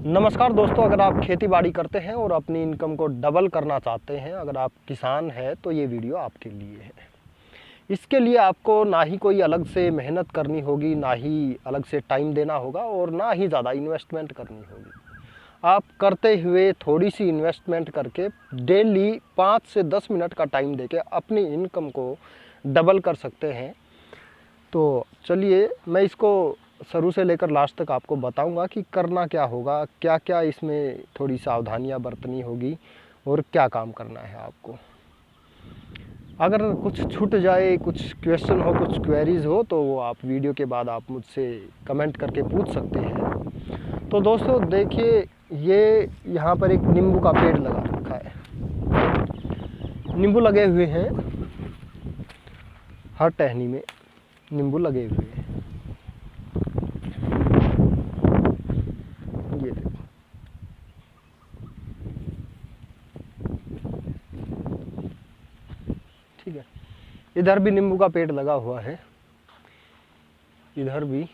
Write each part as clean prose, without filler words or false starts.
नमस्कार दोस्तों, अगर आप खेती बाड़ी करते हैं और अपनी इनकम को डबल करना चाहते हैं, अगर आप किसान हैं तो ये वीडियो आपके लिए है। इसके लिए आपको ना ही कोई अलग से मेहनत करनी होगी, ना ही अलग से टाइम देना होगा और ना ही ज़्यादा इन्वेस्टमेंट करनी होगी। आप करते हुए थोड़ी सी इन्वेस्टमेंट करके डेली 5 से 10 मिनट का टाइम देके अपनी इनकम को डबल कर सकते हैं। तो चलिए मैं इसको शुरू से लेकर लास्ट तक आपको बताऊंगा कि करना क्या होगा, क्या क्या इसमें थोड़ी सावधानियां बरतनी होगी और क्या काम करना है आपको। अगर कुछ छूट जाए, कुछ क्वेश्चन हो, कुछ क्वेरीज हो तो वो आप वीडियो के बाद आप मुझसे कमेंट करके पूछ सकते हैं। तो दोस्तों देखिए, ये यहाँ पर एक नींबू का पेड़ लगा रखा है। नींबू लगे हुए हैं, हर टहनी में नींबू लगे हुए हैं। ये देखो, ठीक है। इधर भी नींबू का पेड़ लगा हुआ है, इधर भी,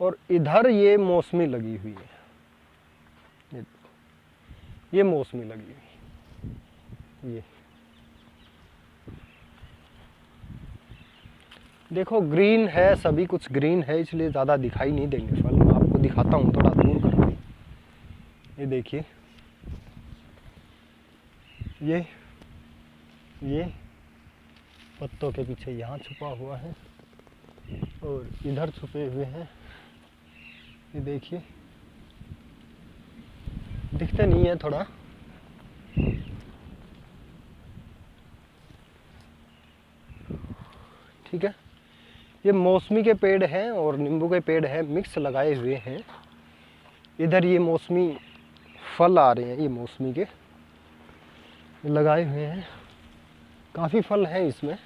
और इधर ये मौसमी लगी हुई है। ये मौसमी लगी हुई, ये देखो ग्रीन है, सभी कुछ ग्रीन है, इसलिए ज़्यादा दिखाई नहीं देंगे फल। मैं आपको दिखाता हूँ थोड़ा दूर करके। ये देखिए, ये पत्तों के पीछे यहाँ छुपा हुआ है और इधर छुपे हुए हैं। ये देखिए, दिखते नहीं है थोड़ा। ठीक है, ये मौसमी के पेड़ हैं और नींबू के पेड़ हैं, मिक्स लगाए हुए हैं। इधर ये मौसमी फल आ रहे हैं, ये मौसमी के लगाए हुए हैं, काफ़ी फल हैं इसमें।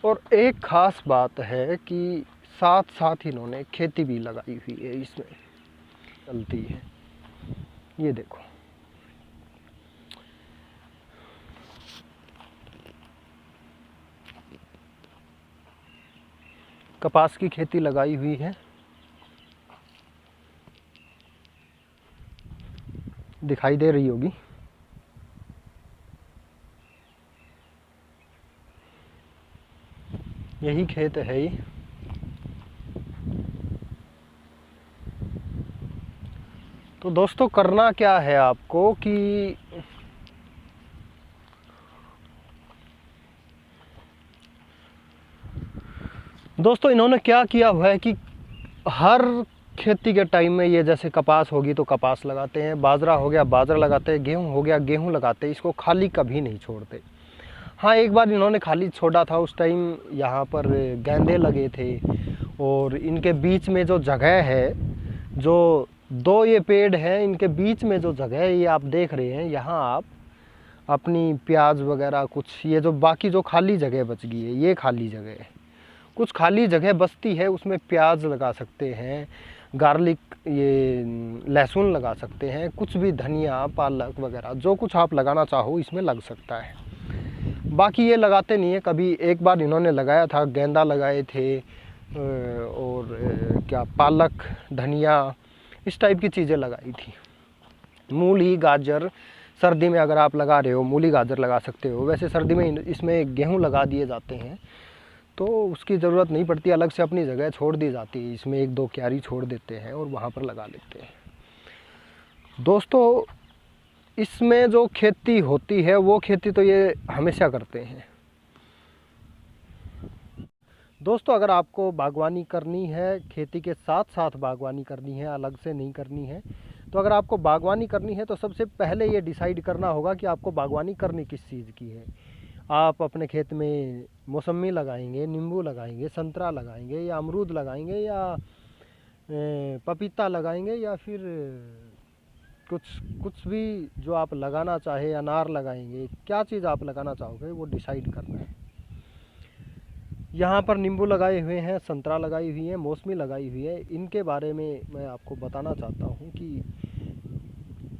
और एक ख़ास बात है कि साथ साथ इन्होंने खेती भी लगाई हुई है, इसमें चलती है। ये देखो, कपास की खेती लगाई हुई है, दिखाई दे रही होगी। यही खेत है ये। तो दोस्तों करना क्या है आपको कि दोस्तों इन्होंने क्या किया हुआ है कि हर खेती के टाइम में, ये जैसे कपास होगी तो कपास लगाते हैं, बाजरा हो गया बाजरा लगाते हैं, गेहूं हो गया गेहूं लगाते हैं, इसको खाली कभी नहीं छोड़ते। हाँ, एक बार इन्होंने खाली छोड़ा था, उस टाइम यहाँ पर गेंदे लगे थे और इनके बीच में जो जगह है, जो दो ये पेड़ हैं, इनके बीच में जो जगह है ये आप देख रहे हैं, यहाँ आप अपनी प्याज वगैरह कुछ, ये जो बाकी जो खाली जगह बच गई है, ये खाली जगह है, कुछ खाली जगह बचती है, उसमें प्याज लगा सकते हैं, गार्लिक, ये लहसुन लगा सकते हैं, कुछ भी धनिया पालक वगैरह जो कुछ आप लगाना चाहो इसमें लग सकता है। बाकी ये लगाते नहीं है कभी। एक बार इन्होंने लगाया था, गेंदा लगाए थे और क्या पालक धनिया इस टाइप की चीज़ें लगाई थी। मूली गाजर सर्दी में अगर आप लगा रहे हो, मूली गाजर लगा सकते हो। वैसे सर्दी में इसमें गेहूं लगा दिए जाते हैं तो उसकी ज़रूरत नहीं पड़ती, अलग से अपनी जगह छोड़ दी जाती है। इसमें एक दो क्यारी छोड़ देते हैं और वहाँ पर लगा लेते हैं। दोस्तों इसमें जो खेती होती है वो खेती तो ये हमेशा करते हैं। दोस्तों अगर आपको बागवानी करनी है, खेती के साथ साथ बागवानी करनी है, अलग से नहीं करनी है, तो अगर आपको बागवानी करनी है तो सबसे पहले ये डिसाइड करना होगा कि आपको बागवानी करनी किस चीज़ की है। आप अपने खेत में मौसमी लगाएंगे, नींबू लगाएंगे, संतरा लगाएंगे, या अमरूद लगाएंगे, या पपीता लगाएंगे, या फिर कुछ भी जो आप लगाना चाहे, अनार लगाएंगे, क्या चीज़ आप लगाना चाहोगे वो डिसाइड करना है। यहाँ पर नींबू लगाए हुए हैं, संतरा लगाई हुई है, मौसमी लगाई हुई है। इनके बारे में मैं आपको बताना चाहता हूँ कि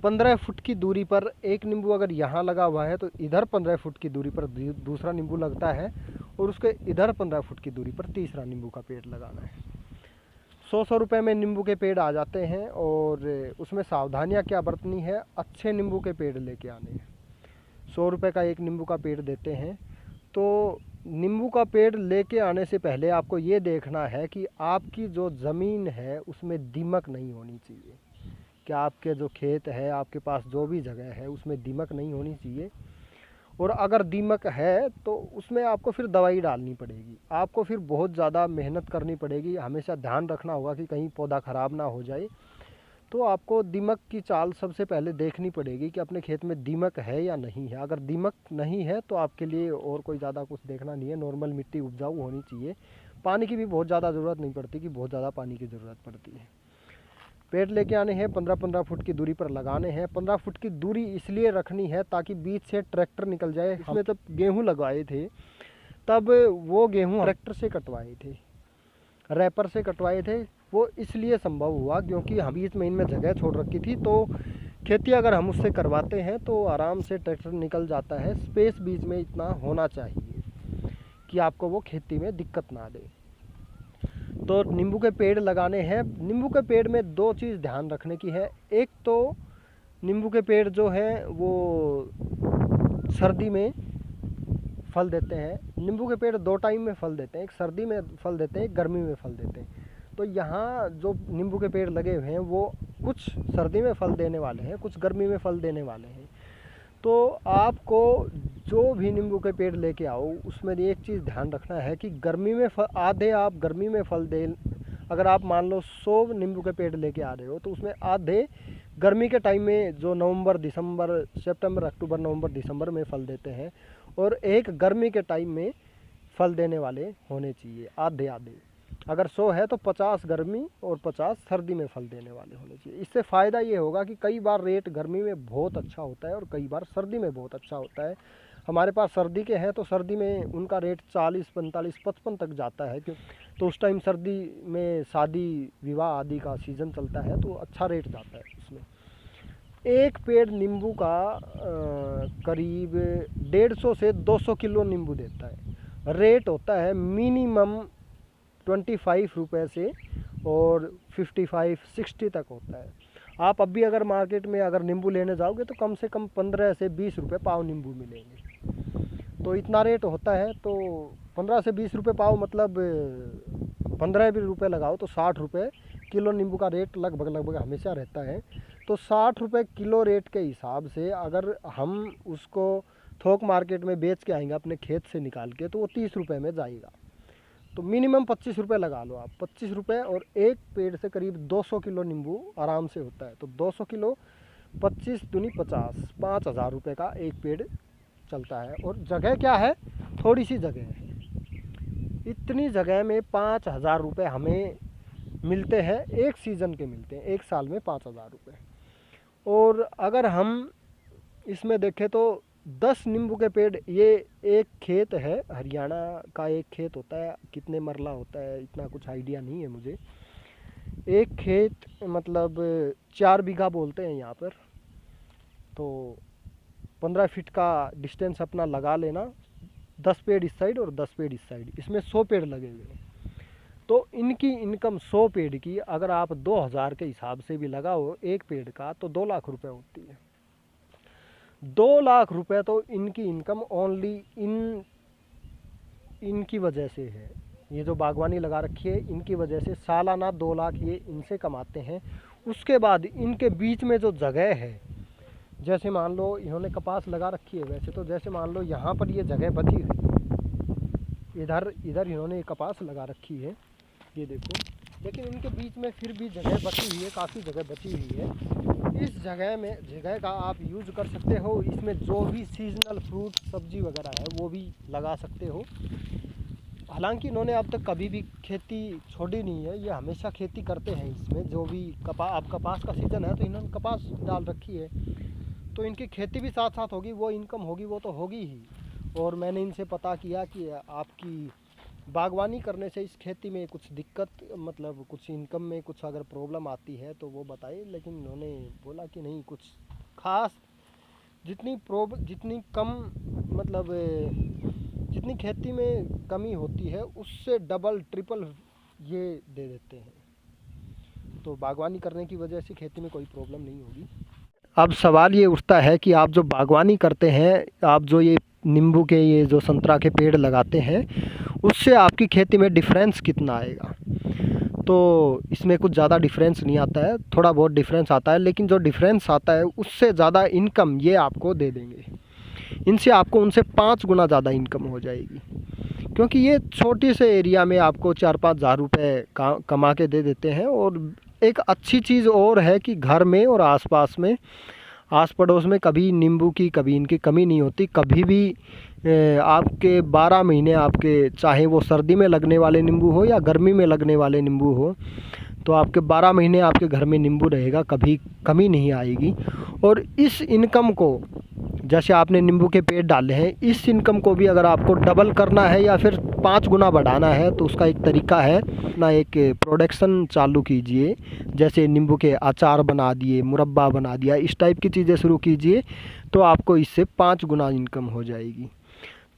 15 फुट की दूरी पर एक नींबू अगर यहाँ लगा हुआ है तो इधर 15 फुट की दूरी पर दूसरा नींबू लगता है और उसके इधर 15 फुट की दूरी पर तीसरा नींबू का पेड़ लगाना है। 100 रुपए में नींबू के पेड़ आ जाते हैं। और उसमें सावधानियां क्या बरतनी है, अच्छे नींबू के पेड़ लेके आने हैं। 100 रुपए का एक नींबू का पेड़ देते हैं। तो नींबू का पेड़ लेके आने से पहले आपको ये देखना है कि आपकी जो ज़मीन है उसमें दीमक नहीं होनी चाहिए। कि आपके जो खेत है, आपके पास जो भी जगह है उसमें दीमक नहीं होनी चाहिए। और अगर दीमक है तो उसमें आपको फिर दवाई डालनी पड़ेगी, आपको फिर बहुत ज़्यादा मेहनत करनी पड़ेगी। हमेशा ध्यान रखना होगा कि कहीं पौधा ख़राब ना हो जाए। तो आपको दीमक की चाल सबसे पहले देखनी पड़ेगी कि अपने खेत में दीमक है या नहीं है। अगर दीमक नहीं है तो आपके लिए और कोई ज़्यादा कुछ देखना नहीं है, नॉर्मल मिट्टी उपजाऊ होनी चाहिए। पानी की भी बहुत ज़्यादा ज़रूरत नहीं पड़ती कि बहुत ज़्यादा पानी की ज़रूरत पड़ती है। पेड़ लेके आने हैं, 15-15 फुट की दूरी पर लगाने हैं। 15 फुट की दूरी इसलिए रखनी है ताकि बीच से ट्रैक्टर निकल जाए। इसमें तब गेहूँ लगवाए थे, तब वो गेहूँ ट्रैक्टर से कटवाए थे, रैपर से कटवाए थे। वो इसलिए संभव हुआ क्योंकि हम बीच में इनमें जगह छोड़ रखी थी। तो खेती अगर हम उससे करवाते हैं तो आराम से ट्रैक्टर निकल जाता है। स्पेस बीच में इतना होना चाहिए कि आपको वो खेती में दिक्कत ना दे। तो नींबू के पेड़ लगाने हैं। नींबू के पेड़ में दो चीज़ ध्यान रखने की है। एक तो नींबू के पेड़ जो है वो सर्दी में फल देते हैं। नींबू के पेड़ 2 टाइम में फल देते हैं, एक सर्दी में फल देते हैं, एक गर्मी में फल देते हैं। तो यहाँ जो नींबू के पेड़ लगे हुए हैं वो कुछ सर्दी में फल देने वाले हैं, कुछ गर्मी में फल देने वाले हैं। तो आपको जो भी नींबू के पेड़ लेके आओ उसमें एक चीज़ ध्यान रखना है कि गर्मी में आधे आप गर्मी में फल दें। अगर आप मान लो 100 नींबू के पेड़ लेके आ रहे हो तो उसमें आधे गर्मी के टाइम में जो नवंबर दिसंबर सितंबर अक्टूबर नवंबर दिसंबर में फल देते हैं, और एक गर्मी के टाइम में फल देने वाले होने चाहिए आधे आधे। अगर 100 है तो 50 गर्मी और 50 सर्दी में फल देने वाले होने चाहिए। इससे फ़ायदा ये होगा कि कई बार रेट गर्मी में बहुत अच्छा होता है और कई बार सर्दी में बहुत अच्छा होता है। हमारे पास सर्दी के हैं तो सर्दी में उनका रेट 40, 45, 55 तक जाता है। क्यों? तो उस टाइम सर्दी में शादी विवाह आदि का सीज़न चलता है तो अच्छा रेट जाता है उसमें। एक पेड़ नींबू का करीब 150 से 200 किलो नींबू देता है। रेट होता है मिनिमम 25 रुपये से और 55-60 तक होता है। आप अभी अगर मार्केट में अगर नींबू लेने जाओगे तो कम से कम 15 से 20 रुपये पाव नींबू मिलेंगे। तो इतना रेट होता है। तो 15 से 20 रुपये पाव मतलब 15 भी रुपये लगाओ तो 60 रुपये किलो नींबू का रेट लगभग हमेशा रहता है। तो 60 रुपये किलो रेट के हिसाब से अगर हम उसको थोक मार्केट में बेच के आएंगे अपने खेत से निकाल के तो वो 30 रुपये में जाएगा। तो मिनिमम 25 रुपये लगा लो आप, 25 रुपये, और एक पेड़ से करीब 200 किलो नींबू आराम से होता है। तो 200 किलो 25 दूनी 50, 5,000 रुपये का एक पेड़ चलता है। और जगह क्या है, थोड़ी सी जगह है। इतनी जगह में 5,000 रुपये हमें मिलते हैं, एक सीज़न के मिलते हैं, एक साल में 5,000 रुपये। और अगर हम इसमें देखें तो 10 नींबू के पेड़, ये एक खेत है, हरियाणा का एक खेत होता है। कितने मरला होता है इतना कुछ आइडिया नहीं है मुझे। एक खेत मतलब 4 बीघा बोलते हैं यहाँ पर। तो 15 फीट का डिस्टेंस अपना लगा लेना, 10 पेड़ इस साइड और 10 पेड़ इस साइड, इसमें 100 पेड़ लगे हुए हैं। तो इनकी इनकम 100 पेड़ की अगर आप 2,000 के हिसाब से भी लगाओ एक पेड़ का तो 2 लाख रुपए होती है। 2 लाख रुपए तो इनकी इनकम ओनली इनकी वजह से है। ये जो बागवानी लगा रखी है इनकी वजह से सालाना 2 लाख ये इनसे कमाते हैं। उसके बाद इनके बीच में जो जगह है, जैसे मान लो इन्होंने कपास लगा रखी है, वैसे तो जैसे मान लो यहाँ पर ये जगह बची हुई, इधर इन्होंने कपास लगा रखी है, ये देखो, लेकिन इनके बीच में फिर भी जगह बची हुई है, काफ़ी जगह बची हुई है। इस जगह का आप यूज़ कर सकते हो। इसमें जो भी सीजनल फ्रूट सब्जी वगैरह है वो भी लगा सकते हो। हालांकि इन्होंने अब तक कभी भी खेती छोड़ी नहीं है, ये हमेशा खेती करते हैं। इसमें जो भी अब कपास का सीज़न है तो इन्होंने कपास डाल रखी है, तो इनकी खेती भी साथ साथ होगी, वो इनकम होगी, वो तो होगी ही। और मैंने इनसे पता किया कि आपकी बागवानी करने से इस खेती में कुछ दिक्कत, मतलब कुछ इनकम में कुछ अगर प्रॉब्लम आती है तो वो बताइए। लेकिन उन्होंने बोला कि नहीं, कुछ खास जितनी कम मतलब जितनी खेती में कमी होती है उससे डबल ट्रिपल ये दे देते हैं। तो बागवानी करने की वजह से खेती में कोई प्रॉब्लम नहीं होगी। अब सवाल ये उठता है कि आप जो बागवानी करते हैं, आप जो ये नींबू के, ये जो संतरा के पेड़ लगाते हैं, उससे आपकी खेती में डिफरेंस कितना आएगा? तो इसमें कुछ ज़्यादा डिफरेंस नहीं आता है, थोड़ा बहुत डिफरेंस आता है, लेकिन जो डिफरेंस आता है उससे ज़्यादा इनकम ये आपको दे देंगे। इनसे आपको उनसे 5 गुना ज़्यादा इनकम हो जाएगी, क्योंकि ये छोटे से एरिया में आपको 4-5 हज़ार रुपये कमा के दे देते हैं। और एक अच्छी चीज़ और है कि घर में और आसपास में, आस पड़ोस में कभी नींबू की, कभी इनकी कमी नहीं होती। कभी भी आपके 12 महीने आपके, चाहे वो सर्दी में लगने वाले नींबू हो या गर्मी में लगने वाले नींबू हो, तो आपके 12 महीने आपके घर में नींबू रहेगा, कभी कमी नहीं आएगी। और इस इनकम को, जैसे आपने नींबू के पेड़ डाले हैं, इस इनकम को भी अगर आपको डबल करना है या फिर 5 गुना बढ़ाना है, तो उसका एक तरीका है, अपना एक प्रोडक्शन चालू कीजिए। जैसे नींबू के अचार बना दिए, मुरब्बा बना दिया, इस टाइप की चीज़ें शुरू कीजिए, तो आपको इससे 5 गुना इनकम हो जाएगी।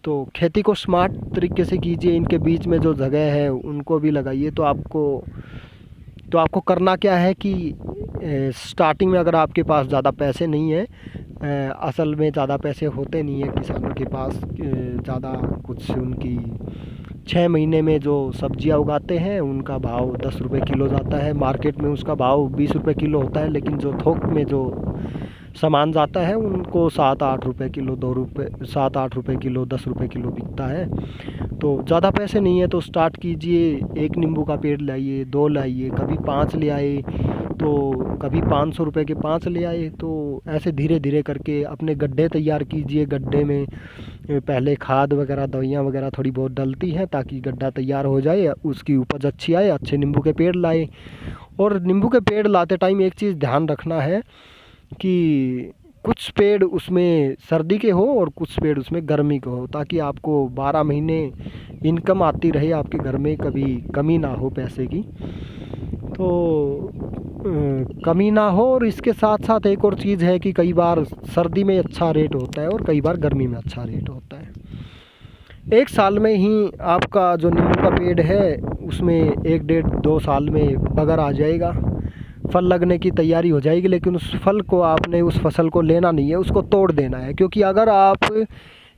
तो खेती को स्मार्ट तरीके से कीजिए। इनके बीच में जो जगह है उनको भी लगाइए। तो आपको करना क्या है कि स्टार्टिंग में अगर आपके पास ज़्यादा पैसे नहीं है, असल में ज़्यादा पैसे होते नहीं है किसानों के पास, ज़्यादा कुछ, उनकी 6 महीने में जो सब्जियां उगाते हैं उनका भाव 10 रुपये किलो जाता है, मार्केट में उसका भाव 20 रुपये किलो होता है, लेकिन जो थोक में जो सामान जाता है उनको 7-8 रुपये किलो, 7-8 रुपये किलो, 10 रुपये किलो बिकता है। तो ज़्यादा पैसे नहीं है तो स्टार्ट कीजिए। एक नींबू का पेड़ लाइए, 2 लाइए, कभी 5 ले आए, तो कभी 500 रुपये के 5 ले आए। तो ऐसे धीरे धीरे करके अपने गड्ढे तैयार कीजिए। गड्ढे में पहले खाद वगैरह, दवाइयाँ वगैरह थोड़ी बहुत डलती हैं ताकि गड्ढा तैयार हो जाए, उसकी उपज अच्छी आए, अच्छे नींबू के पेड़ लाए। और नींबू के पेड़ लाते टाइम एक चीज़ ध्यान रखना है कि कुछ पेड़ उसमें सर्दी के हो और कुछ पेड़ उसमें गर्मी के हो, ताकि आपको 12 महीने इनकम आती रहे, आपके घर में कभी कमी ना हो पैसे की। तो कमी ना हो। और इसके साथ साथ एक और चीज़ है कि कई बार सर्दी में अच्छा रेट होता है और कई बार गर्मी में अच्छा रेट होता है। एक साल में ही आपका जो नींबू का पेड़ है उसमें 1-1.5-2 साल में बगर आ जाएगा, फल लगने की तैयारी हो जाएगी। लेकिन उस फल को आपने, उस फसल को लेना नहीं है, उसको तोड़ देना है। क्योंकि अगर आप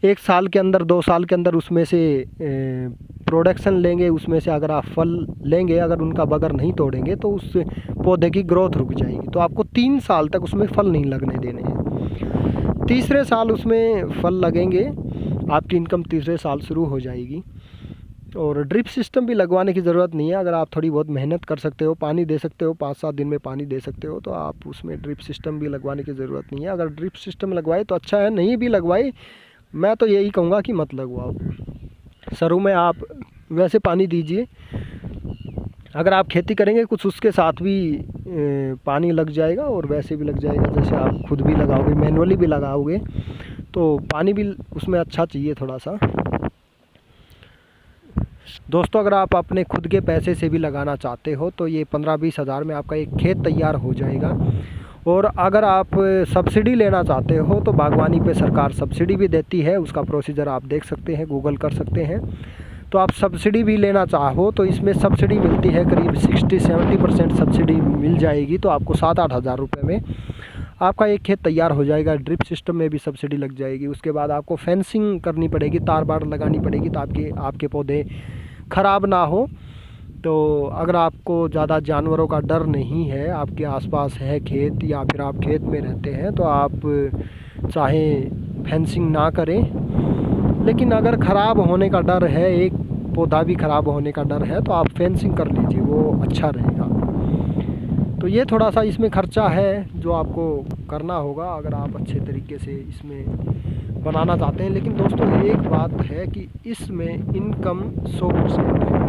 1 साल के अंदर, 2 साल के अंदर उसमें से प्रोडक्शन लेंगे, उसमें से अगर आप फल लेंगे, अगर उनका बगर नहीं तोड़ेंगे तो उस पौधे की ग्रोथ रुक जाएगी। तो आपको 3 साल तक उसमें फल नहीं लगने देने हैं। तीसरे साल उसमें फल लगेंगे, आपकी इनकम तीसरे साल शुरू हो जाएगी। और ड्रिप सिस्टम भी लगवाने की ज़रूरत नहीं है। अगर आप थोड़ी बहुत मेहनत कर सकते हो, पानी दे सकते हो, 5-7 दिन में पानी दे सकते हो, तो आप उसमें ड्रिप सिस्टम भी लगवाने की ज़रूरत नहीं है। अगर ड्रिप सिस्टम लगवाए तो अच्छा है, नहीं भी लगवाए मैं तो यही कहूँगा कि मत लगवाओ। शुरू में आप वैसे पानी दीजिए। अगर आप खेती करेंगे कुछ उसके साथ भी पानी लग जाएगा और वैसे भी लग जाएगा। जैसे आप खुद भी लगाओगे, मैनुअली भी लगाओगे, तो पानी भी उसमें अच्छा चाहिए थोड़ा सा। दोस्तों, अगर आप अपने खुद के पैसे से भी लगाना चाहते हो तो ये 15-20 हज़ार में आपका एक खेत तैयार हो जाएगा। और अगर आप सब्सिडी लेना चाहते हो तो बागवानी पे सरकार सब्सिडी भी देती है। उसका प्रोसीजर आप देख सकते हैं, गूगल कर सकते हैं। तो आप सब्सिडी भी लेना चाहो तो इसमें सब्सिडी मिलती है, करीब 60-70% सब्सिडी मिल जाएगी। तो आपको 7-8 हज़ार रुपये में आपका एक खेत तैयार हो जाएगा। ड्रिप सिस्टम में भी सब्सिडी लग जाएगी। उसके बाद आपको फेंसिंग करनी पड़ेगी, तार बाड़ लगानी पड़ेगी ताकि आपके पौधे ख़राब ना हो। तो अगर आपको ज़्यादा जानवरों का डर नहीं है, आपके आसपास है खेत या फिर आप खेत में रहते हैं, तो आप चाहे फेंसिंग ना करें। लेकिन अगर ख़राब होने का डर है, एक पौधा भी ख़राब होने का डर है, तो आप फेंसिंग कर लीजिए, वो अच्छा रहेगा। तो ये थोड़ा सा इसमें ख़र्चा है जो आपको करना होगा अगर आप अच्छे तरीके से इसमें बनाना चाहते हैं। लेकिन दोस्तों, एक बात है कि इसमें इनकम 100% है।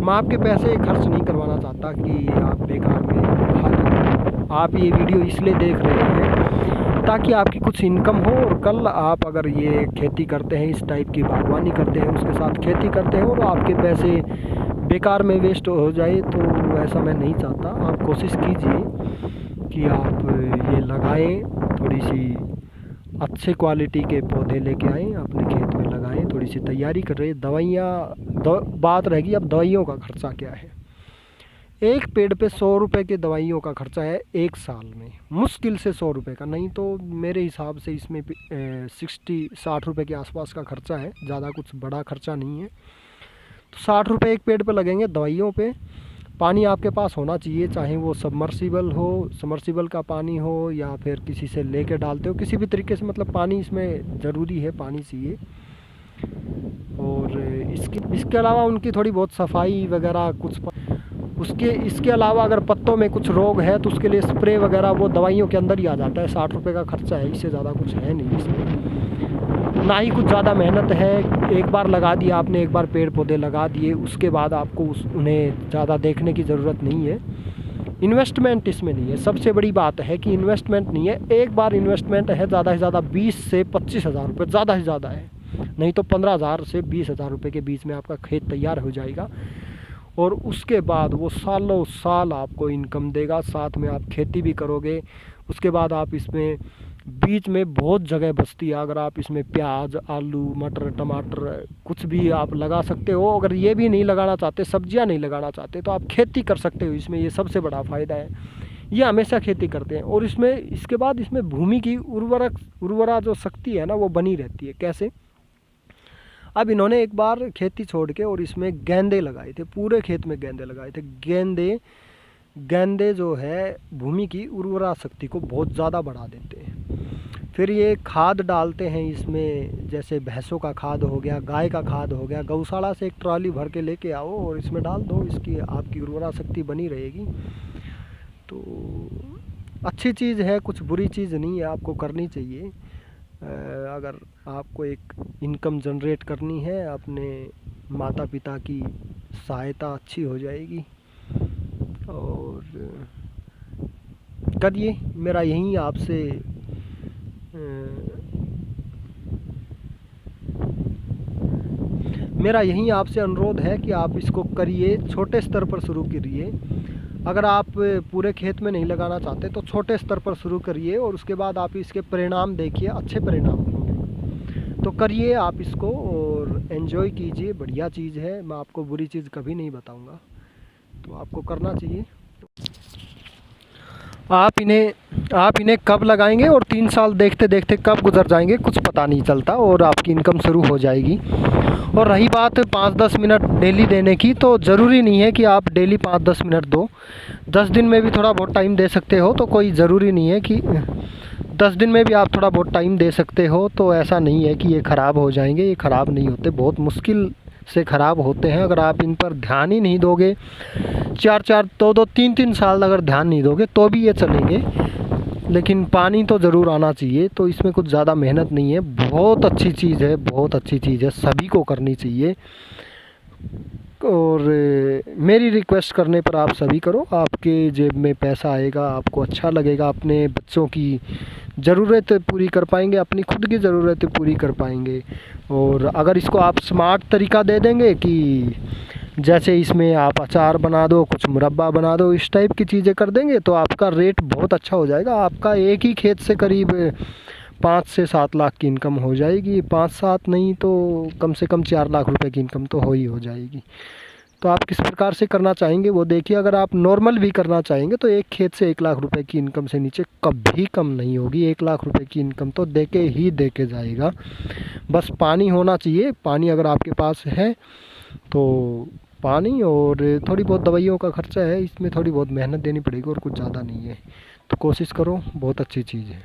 मैं आपके पैसे खर्च नहीं करवाना चाहता कि आप बेकार में। आप ये वीडियो इसलिए देख रहे हैं ताकि आपकी कुछ इनकम हो, और कल आप अगर ये खेती करते हैं, इस टाइप की बागवानी करते हैं, उसके साथ खेती करते हैं और आपके पैसे बेकार में वेस्ट हो जाए, तो ऐसा मैं नहीं चाहता। आप कोशिश कीजिए कि आप ये लगाएं, थोड़ी सी अच्छे क्वालिटी के पौधे लेके आएँ, अपने खेत में लगाएं, थोड़ी सी तैयारी कर रहे। बात रहेगी अब दवाइयों का खर्चा क्या है। एक पेड़ पे 100 रुपये के दवाइयों का खर्चा है एक साल में, मुश्किल से 100 रुपये का, नहीं तो मेरे हिसाब से इसमें 60 रुपये के आसपास का खर्चा है, ज़्यादा कुछ बड़ा खर्चा नहीं है। तो 60 रुपये एक पेड़ पे लगेंगे दवाइयों पे। पानी आपके पास होना चाहिए, चाहे वो सबमर्सिबल हो, सबमर्सिबल का पानी हो या फिर किसी से लेके डालते हो, किसी भी तरीके से, मतलब पानी इसमें ज़रूरी है, पानी चाहिए। और इसके अलावा उनकी थोड़ी बहुत सफाई वगैरह इसके अलावा अगर पत्तों में कुछ रोग है तो उसके लिए स्प्रे वगैरह वो दवाइयों के अंदर ही आ जाता है। 60 रुपये का खर्चा है, इससे ज़्यादा कुछ है नहीं इसमें, ना ही कुछ ज़्यादा मेहनत है। एक बार लगा दिया आपने, एक बार पेड़ पौधे लगा दिए, उसके बाद आपको उन्हें ज़्यादा देखने की ज़रूरत नहीं है। इन्वेस्टमेंट इसमें नहीं है, सबसे बड़ी बात है कि इन्वेस्टमेंट नहीं है। एक बार इन्वेस्टमेंट है ज़्यादा से ज़्यादा 20 से 25 हज़ार रुपये, ज़्यादा से ज़्यादा है, नहीं तो 15,000 से 20,000 रुपये के बीच में आपका खेत तैयार हो जाएगा। और उसके बाद वो सालों साल आपको इनकम देगा, साथ में आप खेती भी करोगे। उसके बाद आप इसमें बीच में बहुत जगह बचती है, अगर आप इसमें प्याज, आलू, मटर, टमाटर कुछ भी आप लगा सकते हो। अगर ये भी नहीं लगाना चाहते, सब्जियां नहीं लगाना चाहते, तो आप खेती कर सकते हो इसमें, ये सबसे बड़ा फ़ायदा है। ये हमेशा खेती करते हैं। और इसमें इसके बाद इसमें भूमि की उर्वरा जो शक्ति है ना, वो बनी रहती है। कैसे? अब इन्होंने एक बार खेती छोड़ के और इसमें गेंदे लगाए थे, पूरे खेत में गेंदे लगाए थे। गेंदे जो है भूमि की उर्वरा शक्ति को बहुत ज़्यादा बढ़ा देते हैं। फिर ये खाद डालते हैं इसमें, जैसे भैंसों का खाद हो गया, गाय का खाद हो गया, गौशाला से एक ट्रॉली भर के लेके आओ और इसमें डाल दो, इसकी आपकी उर्वरा शक्ति बनी रहेगी। तो अच्छी चीज़ है, कुछ बुरी चीज़ नहीं है, आपको करनी चाहिए। अगर आपको एक इनकम जनरेट करनी है, अपने माता पिता की सहायता अच्छी हो जाएगी, और करिए। मेरा यही आपसे अनुरोध है कि आप इसको करिए, छोटे स्तर पर शुरू करिए। अगर आप पूरे खेत में नहीं लगाना चाहते तो छोटे स्तर पर शुरू करिए, और उसके बाद आप इसके परिणाम देखिए, अच्छे परिणाम होंगे। तो करिए आप इसको और एंजॉय कीजिए, बढ़िया चीज़ है, मैं आपको बुरी चीज़ कभी नहीं बताऊंगा, तो आपको करना चाहिए। आप इन्हें कब लगाएंगे और 3 साल देखते देखते कब गुजर जाएंगे कुछ पता नहीं चलता, और आपकी इनकम शुरू हो जाएगी। और रही बात 5-10 मिनट डेली देने की, तो ज़रूरी नहीं है कि आप डेली 5-10 मिनट दो, 10 दिन में भी थोड़ा बहुत टाइम दे सकते हो। तो कोई ज़रूरी नहीं है कि 10 दिन में भी आप थोड़ा बहुत टाइम दे सकते हो, तो ऐसा नहीं है कि ये ख़राब हो जाएंगे। ये ख़राब नहीं होते, बहुत मुश्किल से ख़राब होते हैं। अगर आप इन पर ध्यान ही नहीं दोगे, 4-4, 2-2, 3-3 साल अगर ध्यान नहीं दोगे तो भी ये चलेंगे, लेकिन पानी तो ज़रूर आना चाहिए। तो इसमें कुछ ज़्यादा मेहनत नहीं है, बहुत अच्छी चीज़ है, बहुत अच्छी चीज़ है, सभी को करनी चाहिए। और मेरी रिक्वेस्ट करने पर आप सभी करो, आपके जेब में पैसा आएगा, आपको अच्छा लगेगा, अपने बच्चों की ज़रूरत पूरी कर पाएंगे, अपनी खुद की ज़रूरतें पूरी कर पाएंगे। और अगर इसको आप स्मार्ट तरीका दे देंगे कि जैसे इसमें आप अचार बना दो, कुछ मुरब्बा बना दो, इस टाइप की चीज़ें कर देंगे, तो आपका रेट बहुत अच्छा हो जाएगा। आपका एक ही खेत से करीब 5 से 7 लाख की इनकम हो जाएगी, 5-7 नहीं तो कम से कम 4 लाख रुपए की इनकम तो हो जाएगी। तो आप किस प्रकार से करना चाहेंगे वो देखिए। अगर आप नॉर्मल भी करना चाहेंगे तो एक खेत से 1 लाख रुपए की इनकम से नीचे कभी कम नहीं होगी। 1 लाख रुपए की इनकम तो देके जाएगा। बस पानी होना चाहिए, पानी अगर आपके पास है तो पानी, और थोड़ी बहुत दवाइयों का खर्चा है, इसमें थोड़ी बहुत मेहनत देनी पड़ेगी और कुछ ज़्यादा नहीं है। तो कोशिश करो, बहुत अच्छी चीज़ है।